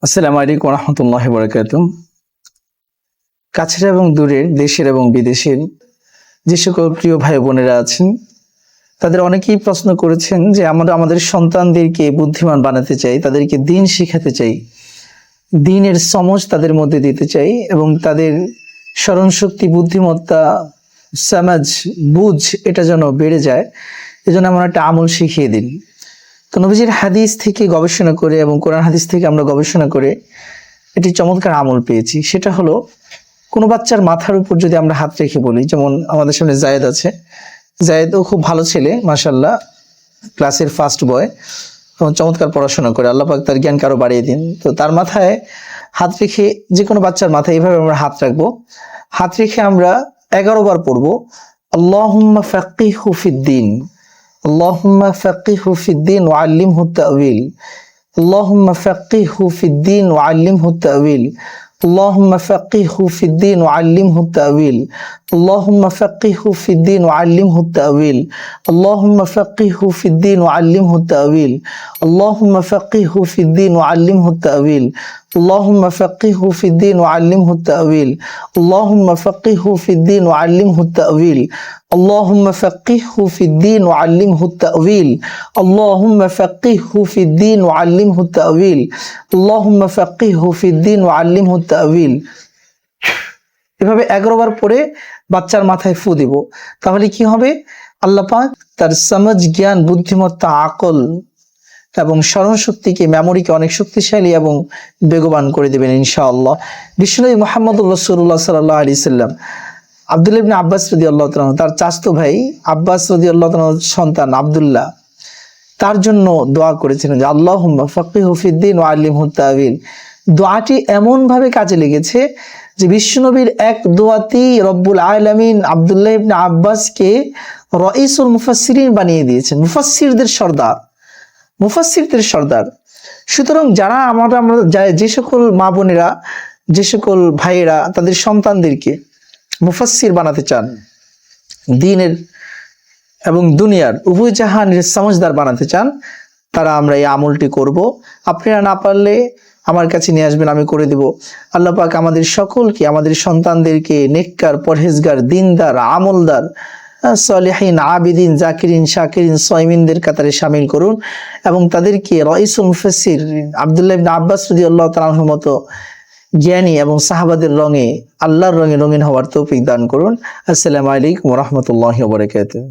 আসসালামু আলাইকুম রহমতুল্লাহি বারাকাতুহু। কাছের এবং দূরের, দেশের এবং বিদেশের যে সকল প্রিয় ভাই বোনেরা আছেন, তাদের অনেকেই প্রশ্ন করেছেন যে আমরা আমাদের সন্তানদেরকে বুদ্ধিমান বানাতে চাই, তাদেরকে দিন শিখাতে চাই, দিনের সমঝ তাদের মধ্যে দিতে চাই এবং তাদের স্মরণশক্তি, বুদ্ধিমত্তা, সমাজ, বুঝ এটা যেন বেড়ে যায়, এজন্য আমরা একটা আমল শিখিয়ে দিন। তো নবীজির হাদিস থেকে গবেষণা করে এবং কোরআন হাদিস থেকে আমরা গবেষণা করে একটি চমৎকার আমল পেয়েছি। সেটা হলো, কোনো বাচ্চার মাথার উপর যদি আমরা হাত রেখে বলি, যেমন আমাদের সামনে জায়েদ আছে, জায়েদও খুব ভালো ছেলে, মাশাআল্লাহ, ক্লাসের ফার্স্ট বয়, চমৎকার পড়াশোনা করে, আল্লাহ পাক তার জ্ঞানকে আরো বাড়িয়ে দিন। তো তার মাথায় হাত রেখে, যে কোনো বাচ্চার মাথায় এইভাবে আমরা হাত রাখবো, হাত রেখে আমরা 11 বার পড়বো, আল্লাহুম্মা ফাক্কিহু ফিদ্দিন, আল্লাহুম্মা ফাক্কিহু ফিদ্দিন ওয়া আল্লিমহু তা'ওয়িল, আল্লাহুম্মা ফাক্কিহু ফিদ্দিন ওয়া আল্লিমহু তা'ওয়িল, আল্লাহুম্মা ফাক্কিহু ফিদ্দিন ওয়া আল্লিমহু তা'ওয়িল, আল্লাহুম্মা ফাক্কিহু ফিদ্দিন ওয়া আল্লিমহু তা'ওয়িল, আল্লাহুম্মা ফাক্কিহু ফিদ্দিন ওয়া আল্লিমহু তা'ওয়িল, আল্লাহুম্মা ফাক্কিহু ফিদ্দিন ওয়া আল্লিমহু তা'ওয়িল, আল্লাহুম্মা ফাক্কিহু ফিদ্দিন ওয়া আল্লিমহু তা'ওয়িল, আল্লাহুম্মা ফাক্কিহু ফিদ্দিন ওয়া আল্লিমহু তা'ওয়িল, আল্লাহুম্মা ফাক্কিহু ফিদ্দিন ওয়া আল্লিমহু তা'ওয়িল, আল্লাহুম্মা ফাক্কিহু ফিদ্দিন ওয়া আল্লিমহু তা'ওয়িল, আল্লাহুম্মা ফাক্কিহু ফিদ্দিন ওয়া আল্লিমহু তা'ওয়িল। এভাবে 11 বার পরে বাচ্চার মাথায় ফু দিব। তাহলে কি হবে? আল্লাহ পাক তার সমঝ, জ্ঞান, বুদ্ধিমত্তা, আকল এবং স্মরণশক্তিকে, মেমোরিকে অনেক শক্তিশালী এবং বেগবান করে দেবেন ইনশাআল্লাহ। বিশ্বনবী মুহাম্মদুর রাসূলুল্লাহ সাল্লাল্লাহু আলাইহি সাল্লাম আব্দুল্লাহ ইবনে আব্বাস রাদিয়াল্লাহু তাআলা, তার চাচাতো ভাই আব্বাস রাদিয়াল্লাহু তাআলার সন্তান আব্দুল্লাহ, তার জন্য দোয়া করেছিলেন যে আল্লাহুম্মা ফাক্কিহু ফিদ্দিন ওয়া আল্লিমহু তা'ওয়িল। দোয়াটি এমন ভাবে কাজে লেগেছে যে বিশ্বনবীর এক দোয়াতেই রব্বুল আলামিন আব্দুল্লাহ ইবনে আব্বাসকে রাইসুল মুফাসসিরিন বানিয়ে দিয়েছেন, মুফাসসিরদের সর্দার, মুফাসসিরদের সর্দার। সুতরাং যারা আমরা যে সকল মা বোনেরা, যে সকল ভাইয়েরা তাদের সন্তানদেরকে মুফাসসির বানাতে চান, দ্বীনের এবং দুনিয়ার উভয় জাহানের সমঝদার বানাতে চান, তারা আমরা এই আমলটি করব। আপনারা না পারলে আমার কাছে নিয়ে আসবেন, আমি করে দেব। আল্লাহ পাক আমাদের সকলকে, আমাদের সন্তানদেরকে নেককার, পরহেজগার, দিনদার, আমলদার, সালেহিন, আবিদিন, জাকিরিন, শাকিরিন, সাইমিনদের কাতারে শামিল করুন এবং তাদেরকে রাইসুল মুফাসসির আব্দুল্লাহ ইবনে আব্বাস রাদিয়াল্লাহু তাআলা আনহুর মতো জ্ঞানী এবং সাহাবাদের রঙে, আল্লাহর রঙে রঙিন হওয়ার তৌফিক দান করুন। আসসালামু আলাইকুম ওয়া রাহমাতুল্লাহি ওয়া বারাকাতুহু।